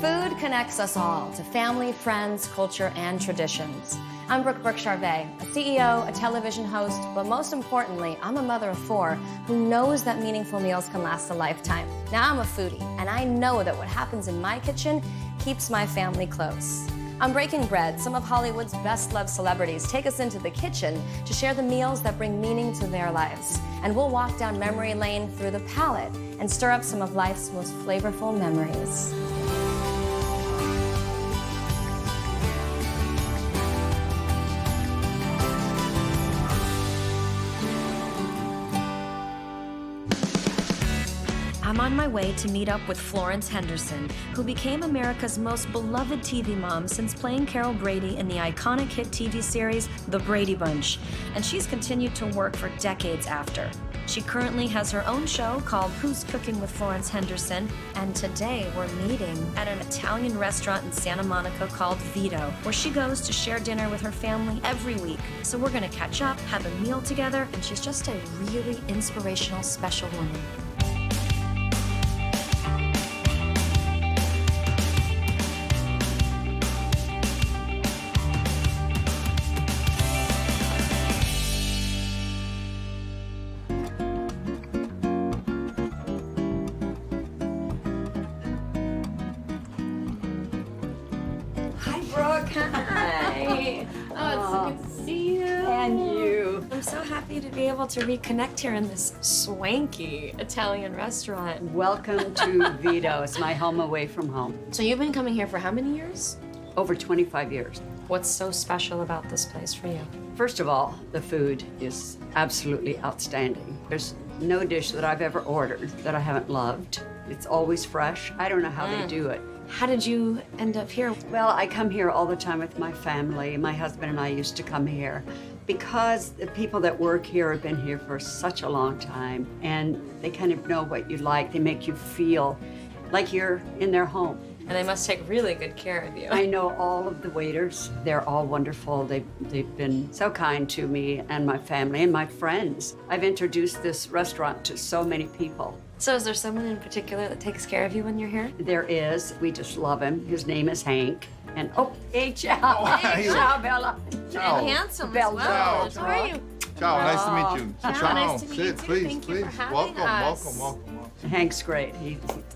Food connects us all to family, friends, culture, and traditions. I'm Brooke Burke, a CEO, a television host, but most importantly, I'm a mother of 4 who knows that meaningful meals can last a lifetime. Now I'm a foodie, and I know that what happens in my kitchen keeps my family close. On Breaking Bread, some of Hollywood's best-loved celebrities take us into the kitchen to share the meals that bring meaning to their lives. And we'll walk down memory lane through the palate and stir up some of life's most flavorful memories. I'm on my way to meet up with Florence Henderson, who became America's most beloved TV mom since playing Carol Brady in the iconic hit TV series, The Brady Bunch, and she's continued to work for decades after. She currently has her own show called Who's Cooking with Florence Henderson, and today we're meeting at an Italian restaurant in Santa Monica called Vito, where she goes to share dinner with her family every week. So we're gonna catch up, have a meal together, and she's just a really inspirational, special woman. Brooke, hi. Oh, it's so good to see you. And you. I'm so happy to be able to reconnect here in this swanky Italian restaurant. Welcome to Vito. It's my home away from home. So you've been coming here for how many years? Over 25 years. What's so special about this place for you? First of all, the food is absolutely outstanding. There's no dish that I've ever ordered that I haven't loved. It's always fresh. I don't know how they do it. How did you end up here? Well, I come here all the time with my family. My husband and I used to come here because the people that work here have been here for such a long time, and they kind of know what you like. They make you feel like you're in their home. And they must take really good care of you. I know all of the waiters. They're all wonderful. They've been so kind to me and my family and my friends. I've introduced this restaurant to so many people. So is there someone in particular that takes care of you when you're here? There is. We just love him. His name is Hank. And hey, ciao. Hi. Ciao, Bella. Ciao. And handsome Bella. as well. Ciao. How are you? Ciao, nice to meet you. Ciao, nice to meet you Sit, too. please, Thank you please. for having Welcome, us. welcome. Hank's great.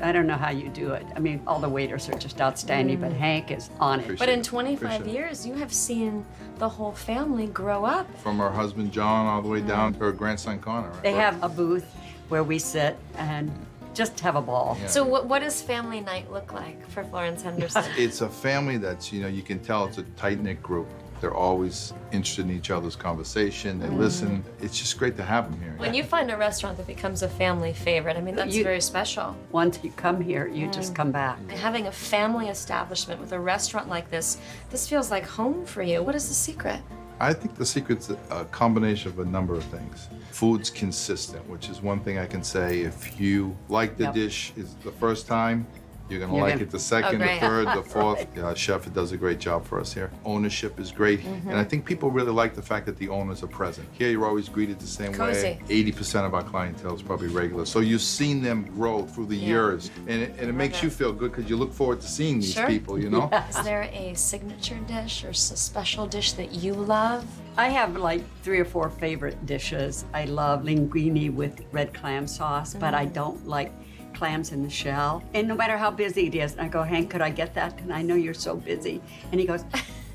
I don't know how you do it. I mean, all the waiters are just outstanding, but Hank is on it. But in Appreciate it. 25 Appreciate it. years, you have seen the whole family grow up. From her husband John all the way down to her grandson Connor. Right? They have a booth where we sit and just have a ball. Yeah. So what does family night look like for Florence Henderson? It's a family that's, you can tell it's a tight-knit group. They're always interested in each other's conversation. They listen. It's just great to have them here. When you find a restaurant that becomes a family favorite, I mean, that's very special. Once you come here, you just come back. Having a family establishment with a restaurant like this feels like home for you. What is the secret? I think the secret's a combination of a number of things. Food's consistent, which is one thing I can say. If you like the dish is the first time, you're gonna like it the second, the great. third, the fourth. Chef does a great job for us here. Ownership is great. And I think people really like the fact that the owners are present. Here you're always greeted the same Cozy. way. 80% of our clientele is probably regular. So you've seen them grow through the years. And it makes you feel good because you look forward to seeing these people, you know? Is there a signature dish or a special dish that you love? I have like 3 or 4 favorite dishes. I love linguine with red clam sauce, but I don't like clams in the shell. And no matter how busy it is, and I go, Hank, could I get that? And I know you're so busy. And he goes,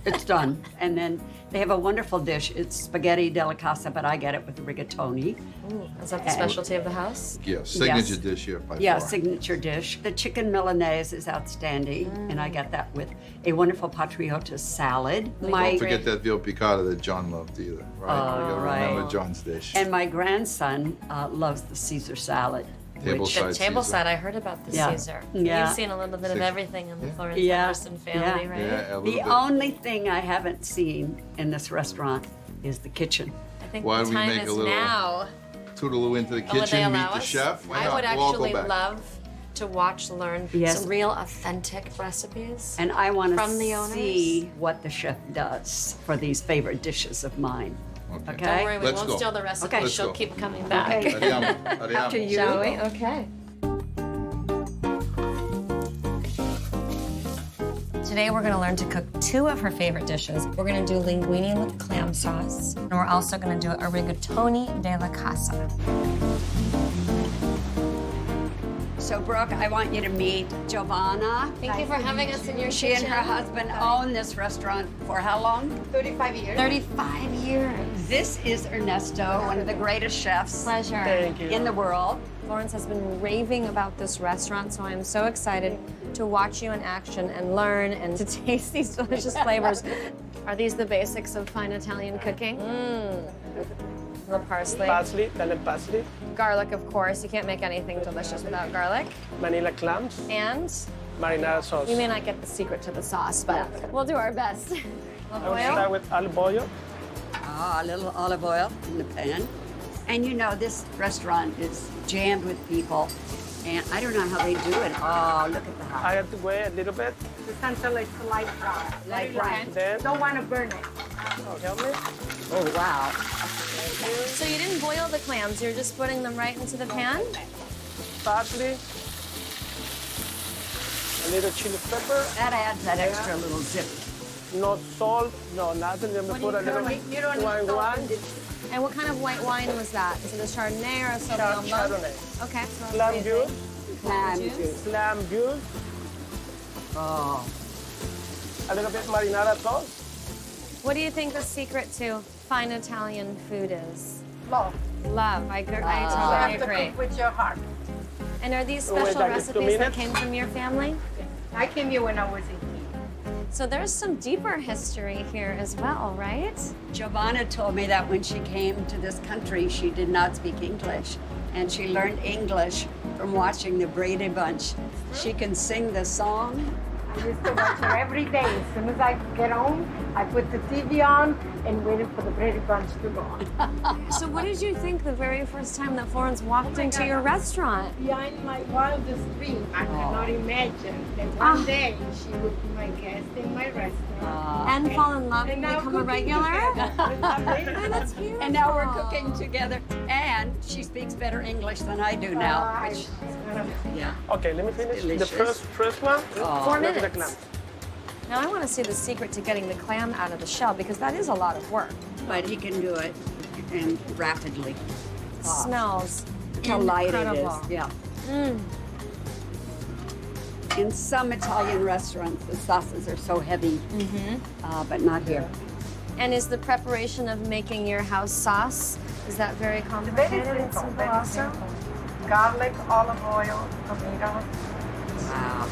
it's done. And then they have a wonderful dish. It's spaghetti della casa, but I get it with rigatoni. Ooh, is that the specialty of the house? Yeah, signature dish here by Yeah, far. signature dish. The chicken Milanese is outstanding, and I get that with a wonderful patriota salad. Don't forget that veal piccata that John loved either, right? Oh, You gotta right. remember John's dish. And my grandson loves the Caesar salad. Tableside The table Caesar. side, I heard about the Yeah. Caesar. Yeah. You've seen a little bit of everything in the Florence Yeah. Henderson family, Yeah. right? Yeah, a little The bit. only thing I haven't seen in this restaurant is the kitchen. I think Why the don't we time make a is little now. Toodaloo into the Oh, would they kitchen, meet allow the us? chef. Why I not? would We'll all go actually back. love to learn Yes. some real authentic recipes. And I want From to the owners? see what the chef does for these favorite dishes of mine. Okay? Don't worry, we Let's won't go. steal the recipe. Okay. Let's She'll go. keep coming back. Okay. Andiamo, andiamo. After you. Shall we? Okay. Today we're gonna learn to cook 2 of her favorite dishes. We're gonna do linguine with clam sauce, and we're also gonna do a rigatoni della casa. So, Brooke, I want you to meet Giovanna. Thank you for having us in your She and her husband own this restaurant for how long? 35 years. 35 years. This is Ernesto, one of the greatest chefs Pleasure. Thank you. in the world. Florence has been raving about this restaurant, so I'm so excited to watch you in action and learn and to taste these delicious flavors. Are these the basics of fine Italian cooking? The parsley. Parsley, Italian parsley, Garlic, of course. You can't make anything delicious without garlic. Manila clams, And marinara sauce. you may not get the secret to the sauce, but we'll do our best. I will start with olive oil. Ah, a little olive oil in the pan. And you know, this restaurant is jammed with people. And I don't know how they do it. Oh, look at the I hot. have to wait a little bit. The sentimental is light brown. Light brown. Then, Don't want to burn it. help me. Oh, wow. So you didn't boil the clams, you're just putting them right into the pan? Parsley, a little chili pepper, That adds that extra little zip. no salt, no nothing. Then we put a little You don't need white salt wine, in this. And what kind of white wine was that? Is it a Chardonnay or a Sauvignon Blanc? Chardonnay, Okay, so that's clam easy. juice, Clam juice. juice. clam juice, Oh. a little bit marinara sauce. What do you think the secret to fine Italian food is? Love. Love. I You totally have to agree. cook with your heart. And are these Wait, special like 2 recipes that minutes? came from your family? I came here when I was 18. So there's some deeper history here as well, right? Giovanna told me that when she came to this country, she did not speak English. And she learned English from watching the Brady Bunch. She can sing the song. I used to watch her every day. As soon as I get home, I put the TV on and waited for the Brady Bunch to go on. So what did you think the very first time that Florence walked into your restaurant? Behind my wildest dream, I cannot imagine that one day she would be my guest in my restaurant. And fall in love and And now become a cooking regular? together. It's amazing. Oh, that's beautiful. And now we're cooking together. And she speaks better English than I do now. Which, yeah. Okay, let me finish Delicious. the first one. Oh. 4 Look at the minutes. clam. Now I want to see the secret to getting the clam out of the shell because that is a lot of work. But he can do it and rapidly. It smells Look how light it incredible. is. Yeah. In some Italian restaurants, the sauces are so heavy, but not here. And is the preparation of making your house sauce, is that very Very complicated? simple, very also? simple. Garlic, olive oil, tomato. Wow.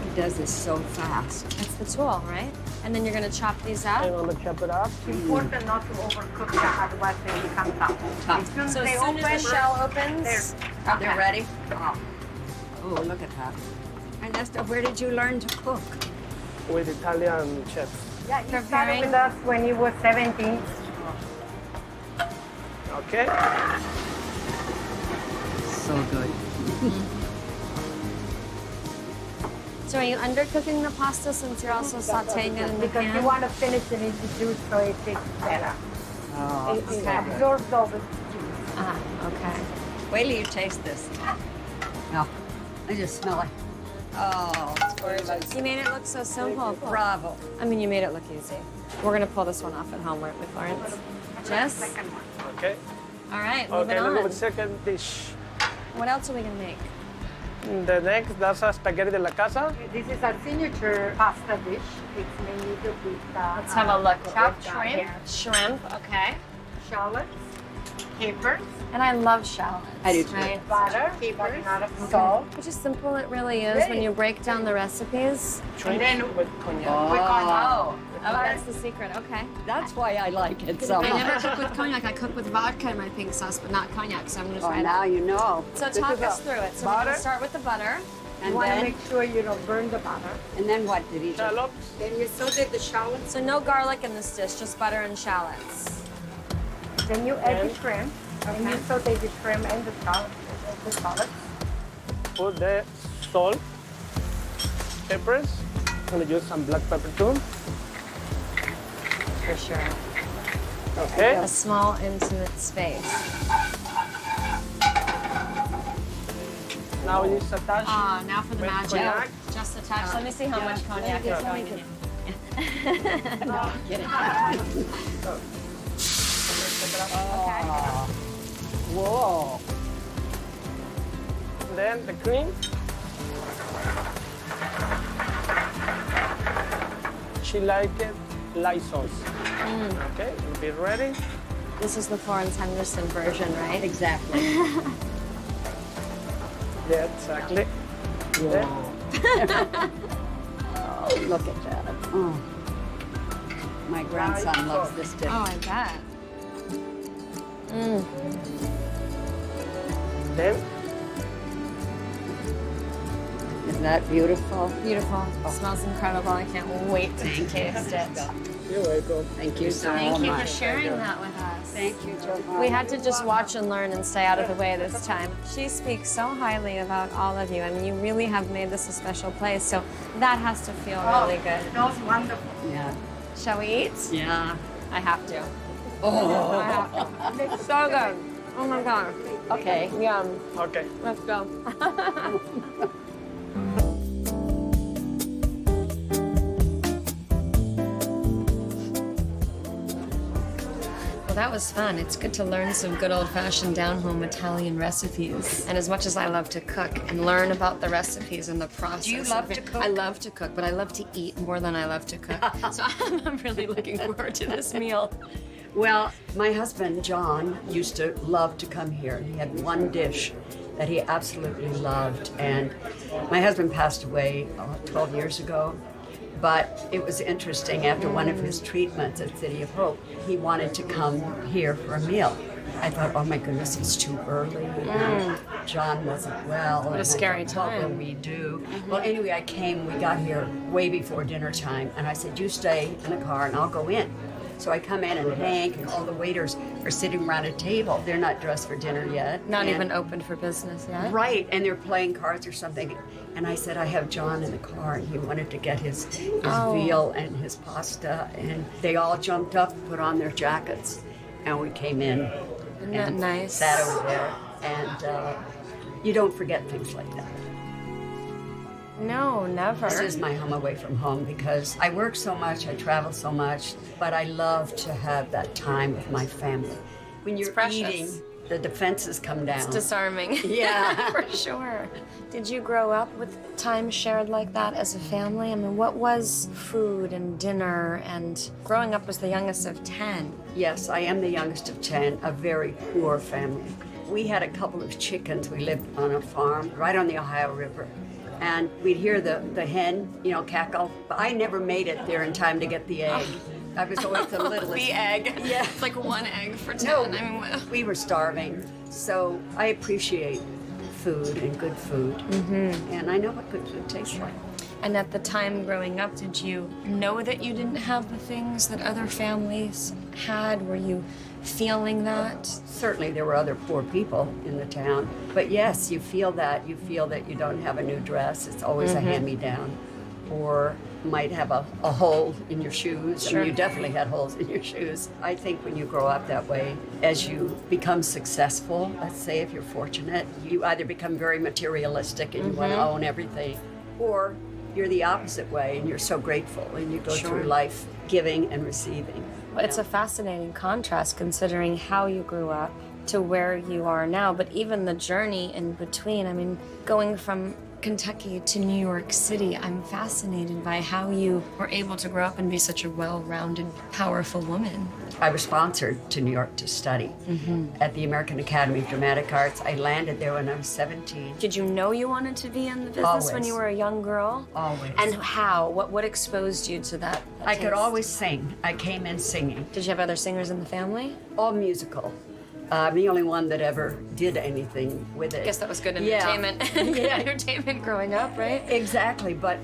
He does this so fast. That's the tool, right? And then you're gonna chop these And up. I'm gonna chop it up. It's important not to overcook them, otherwise they become tough. As soon as So they as soon open, as the shell opens, They're ready? Oh. Oh, look at that. Ernesto, where did you learn to cook? With Italian chefs. yeah, he started preparing. with us when he was 17. Okay. So good. so are you undercooking the pasta since you're also sauteing it in the Because you pan? want to finish it in the juice so it tastes better. Oh, It so good. absorbs all the juice. Ah, okay. Wait till you taste this. No, I just smell it. Oh, it's gorgeous. You made it look so simple. Bravo. I mean, you made it look easy. We're gonna pull this one off at home, aren't we, Florence? Jess? Second one. Okay. All right, Okay, moving let's go on. with the second dish. What else are we gonna make? The next, that's a spaghetti de la casa. This is our signature pasta dish. It's made with Let's have a look. Chopped with, shrimp. yeah, Shrimp, okay. shallots, capers, And I love shallots. I do too. Right? butter, marinara salt. Which is simple it really is when you break down the recipes. Shrimp then- with cognac. Oh, that's the secret. Okay. That's why I like it so I never much. cook with cognac. I cook with vodka in my pink sauce, but not cognac. So I'm gonna Oh, try now that. you know. So This talk is us a through it. So we're butter. gonna start with the butter. You And want to then, make sure you don't burn the butter. and then what did he do? Shallots. Then you saute the shallots. So no garlic in this dish, just butter and shallots. Then you add And- the shrimp. And you saute the shrimp and the shallots. Put the salt, peppers. I'm gonna use some black pepper too. For sure. Okay. A small, intimate space. Now this attached. Ah, now for the with magic. cognac. Just a touch. Let me see how much cognac is going in. Get it. Okay. Whoa. Then the cream. She liked it light sauce. Okay, we'll be ready. This is the Florence Henderson version, right? Exactly. Yeah, exactly. Then Oh, look at that. Oh. My grandson loves this dish. Oh, I bet. then Isn't that beautiful? Beautiful. It smells incredible. I can't wait to taste it. you're welcome. Thank you so Thank you much. for sharing that with us. Thank you, Joe. We had to just watch and learn and stay out of the way this time. She speaks so highly about all of you. I mean, you really have made this a special place, so that has to feel really good. Smells wonderful. Yeah. Shall we eat? Yeah. I have to. I have to. So good. Oh my God. Okay. Yum. Okay. Let's go. Well, that was fun. It's good to learn some good old-fashioned down-home Italian recipes. And as much as I love to cook and learn about the recipes and the process. Do you love of it, to cook? I love to cook, but I love to eat more than I love to cook. So I'm really looking forward to this meal. Well, my husband, John, used to love to come here. He had one dish that he absolutely loved. And my husband passed away 12 years ago. But it was interesting, after one of his treatments at City of Hope, he wanted to come here for a meal. I thought, oh my goodness, it's too early. And John wasn't well. What a scary time. What will we do? Well, anyway, I came, we got here way before dinner time, and I said, you stay in the car and I'll go in. So I come in and Hank and all the waiters are sitting around a table. They're not dressed for dinner yet. Not And- even open for business yet. Right, and they're playing cards or something. And I said, I have John in the car, and he wanted to get his veal and his pasta. And they all jumped up, put on their jackets, and we came in. Isn't that and nice? Sat over there. And you don't forget things like that. No, never. This is my home away from home because I work so much, I travel so much, but I love to have that time with my family. When you're precious. eating, the defenses come down. It's disarming. Yeah. For sure. Did you grow up with time shared like that as a family? I mean, what was food and dinner and growing up as the youngest of 10? Yes, I am the youngest of 10, a very poor family. We had a couple of chickens. We lived on a farm right on the Ohio River. And we'd hear the hen, cackle. But I never made it there in time to get the egg. I was always the littlest. The egg. Yeah. It's like one egg for 10. No, I mean, we were starving. So I appreciate food and good food. Mm-hmm. And I know what good food tastes like. and at the time growing up, did you know that you didn't have the things that other families had? Were you feeling that? Certainly there were other poor people in the town. But yes, you feel that. You feel that you don't have a new dress. It's always a hand-me-down. Or might have a hole in your shoes. Sure. I mean, you definitely had holes in your shoes. I think when you grow up that way, as you become successful, let's say if you're fortunate, you either become very materialistic and you want to own everything, or you're the opposite way and you're so grateful and you go through life giving and receiving. Well, it's a fascinating contrast considering how you grew up to where you are now, but even the journey in between. I mean, going from Kentucky to New York City, I'm fascinated by how you were able to grow up and be such a well-rounded, powerful woman. I was sponsored to New York to study at the American Academy of Dramatic Arts. I landed there when I was 17. Did you know you wanted to be in the business when Always. you were a young girl? Always. And how? What exposed you to that? I could taste? always sing. I came in singing. Did you have other singers in the family? All musical. I'm the only one that ever did anything with it. I guess that was good Yeah. entertainment. Good Yeah. entertainment growing up, right? Exactly, but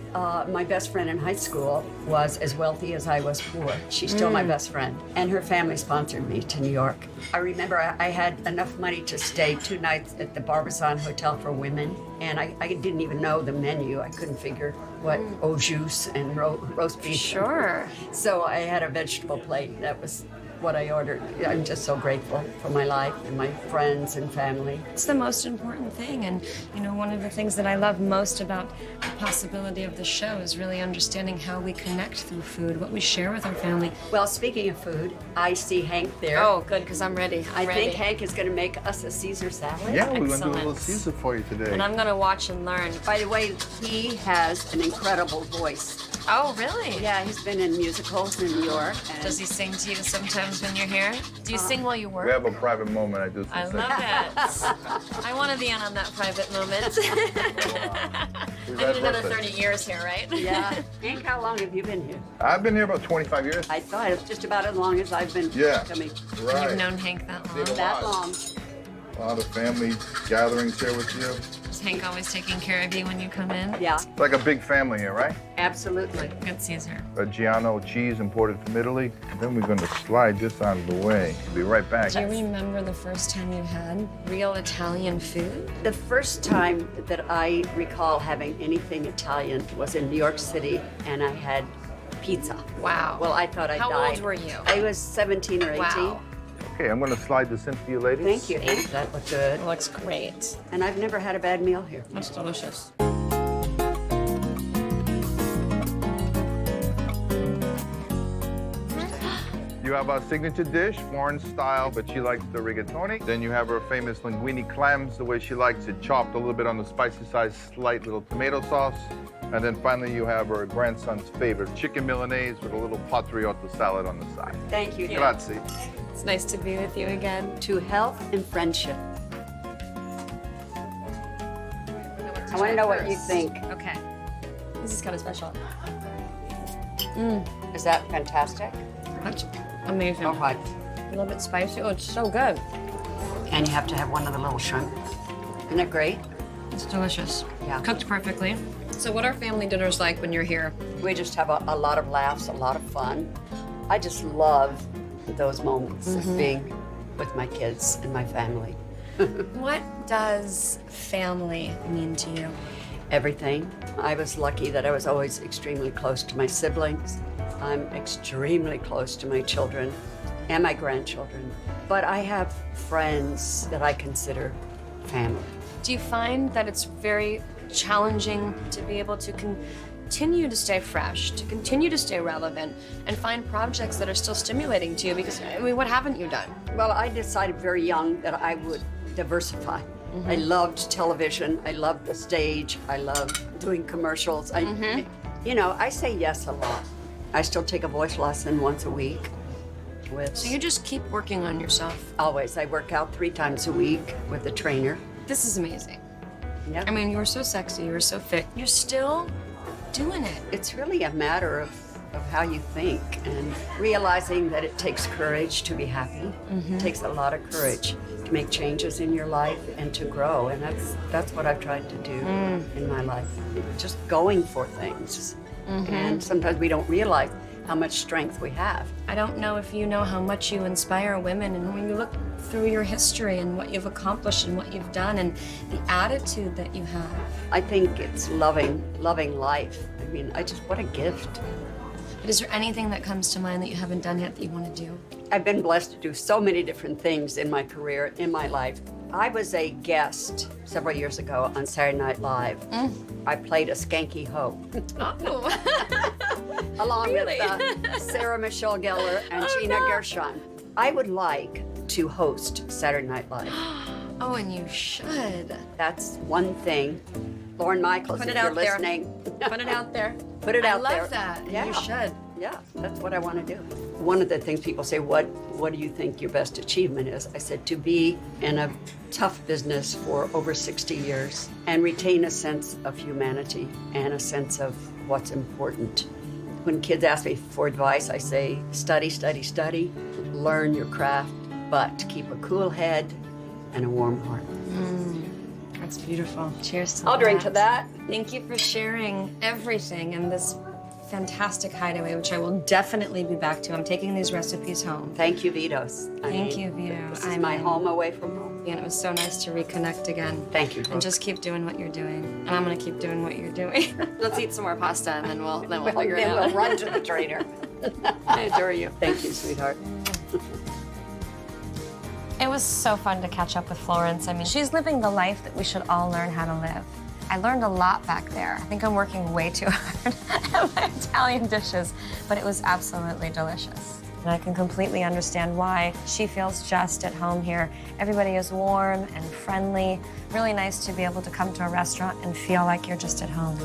my best friend in high school was as wealthy as I was poor. She's still my best friend, and her family sponsored me to New York. I remember I had enough money to stay 2 nights at the Barbizon Hotel for Women, and I didn't even know the menu. I couldn't figure what au jus and roast beef. Sure. So I had a vegetable plate that was what I ordered. I'm just so grateful for my life and my friends and family. It's the most important thing, and you know, one of the things that I love most about the possibility of the show is really understanding how we connect through food, what we share with our family. Well, speaking of food, I see Hank there. Oh, good, because I'm ready. I think Hank is going to make us a Caesar salad. Yeah, we're going to do a Excellent. little Caesar for you today. And I'm gonna watch and learn. By the way, he has an incredible voice. Oh, really? Yeah, he's been in musicals in New York. And Does he sing to you sometimes when you're here? Do you sing while you work? We have a private moment. I do some I singing. love it. I want to be in on that private moment. Who's I need that another birthday? 30 years here, right? Yeah. Hank, how long have you been here? I've been here about 25 years. I thought it was just about as long as I've been Yeah. coming. Right. You've known Hank that long. Seen a That lot. long. A lot of family gatherings here with you. Is Hank always taking care of you when you come in? Yeah, It's like a big family here, right? absolutely. Good Caesar. Reggiano cheese imported from Italy. And then we're going to slide this out of the way. Be right back. Do you remember the first time you had real Italian food? The first time that I recall having anything Italian was in New York City, and I had pizza. Wow. Well, I thought I How died. old were you? I was 17 or 18. Wow. Okay, I'm going to slide this in for you, ladies. Thank you, Hank. That looked good. It looks great. And I've never had a bad meal here. That's delicious. You have our signature dish, Florence style, but she likes the rigatoni. Then you have her famous linguine clams, the way she likes it, chopped a little bit on the spicy side, slight little tomato sauce. And then finally you have her grandson's favorite, chicken Milanese with a little patriotto salad on the side. Thank you. Hank. Grazie. It's nice to be with you again. To health and friendship. I want to know what you think. Okay. This is kind of special. Is that fantastic? That's amazing. Oh, my. A little bit spicy. Oh, it's so good. And you have to have one of the little shrimp. Isn't it great? It's delicious. Yeah. Cooked perfectly. So what are family dinners like when you're here? We just have a lot of laughs, a lot of fun. I just love those moments of being with my kids and my family. What does family mean to you? Everything. I was lucky that I was always extremely close to my siblings. I'm extremely close to my children and my grandchildren. But I have friends that I consider family. Do you find that it's very challenging to be able to continue to stay fresh, to continue to stay relevant, and find projects that are still stimulating to you? Because, I mean, what haven't you done? Well, I decided very young that I would diversify. I loved television. I loved the stage. I loved doing commercials. You know, I say yes a lot. I still take a voice lesson once a week. So you just keep working on yourself. Always. I work out 3 times a week with a trainer. This is amazing. Yeah. I mean, you were so sexy, you were so fit. You're still doing it. It's really a matter of how you think and realizing that it takes courage to be happy. It takes a lot of courage to make changes in your life and to grow. And that's what I've tried to do in my life. Just going for things. And sometimes we don't realize how much strength we have. I don't know if you know how much you inspire women, and when you look through your history and what you've accomplished and what you've done and the attitude that you have. I think it's loving life. I mean, what a gift. But is there anything that comes to mind that you haven't done yet that you want to do? I've been blessed to do so many different things in my career, in my life. I was a guest several years ago on Saturday Night Live. I played a skanky hoe. Oh. Along Really? with Sarah Michelle Gellar and Gina Gershon. I would like to host Saturday Night Live. Oh, and you should. That's one thing. Lauren Michaels, Put if it you're out there. listening. Put it out there. Put it out I there. love that. And Yeah. you should. Yeah, that's what I want to do. One of the things people say, what do you think your best achievement is? I said, to be in a tough business for over 60 years and retain a sense of humanity and a sense of what's important. When kids ask me for advice, I say, study, study, study, learn your craft, but keep a cool head and a warm heart. That's beautiful. Cheers to I'll drink to that. Thank you for sharing everything in this fantastic hideaway, which I will definitely be back to. I'm taking these recipes home. Thank you, Vitos. Thank you, Vito. This is my home away from home. And it was so nice to reconnect again. Thank you, Brooke. And just keep doing what you're doing. And I'm gonna keep doing what you're doing. Let's eat some more pasta and then we'll figure it Then out. we'll run to the trainer. I adore you. Thank you, sweetheart. It was so fun to catch up with Florence. I mean, she's living the life that we should all learn how to live. I learned a lot back there. I think I'm working way too hard at my Italian dishes, but it was absolutely delicious. And I can completely understand why she feels just at home here. Everybody is warm and friendly. Really nice to be able to come to a restaurant and feel like you're just at home.